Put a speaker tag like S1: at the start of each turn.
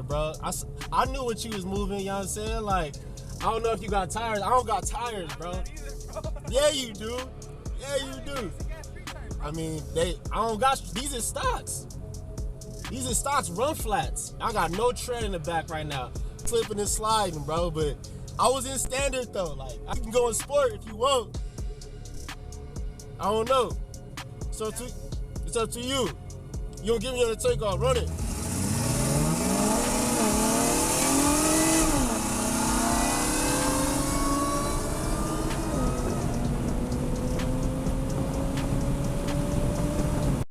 S1: there, bro. I knew what you was moving, you know what I'm saying? Like, I don't know if you got tires. I don't got tires, bro. Yeah, you do. Yeah, you do. I mean, I don't got, these are stocks. These are stocks run flats. I got no tread in the back right now. Slipping and sliding, bro, but I was in standard though. Like, I can go in sport if you want. I don't know. So it's up to you. You don't give me on the takeoff, run it.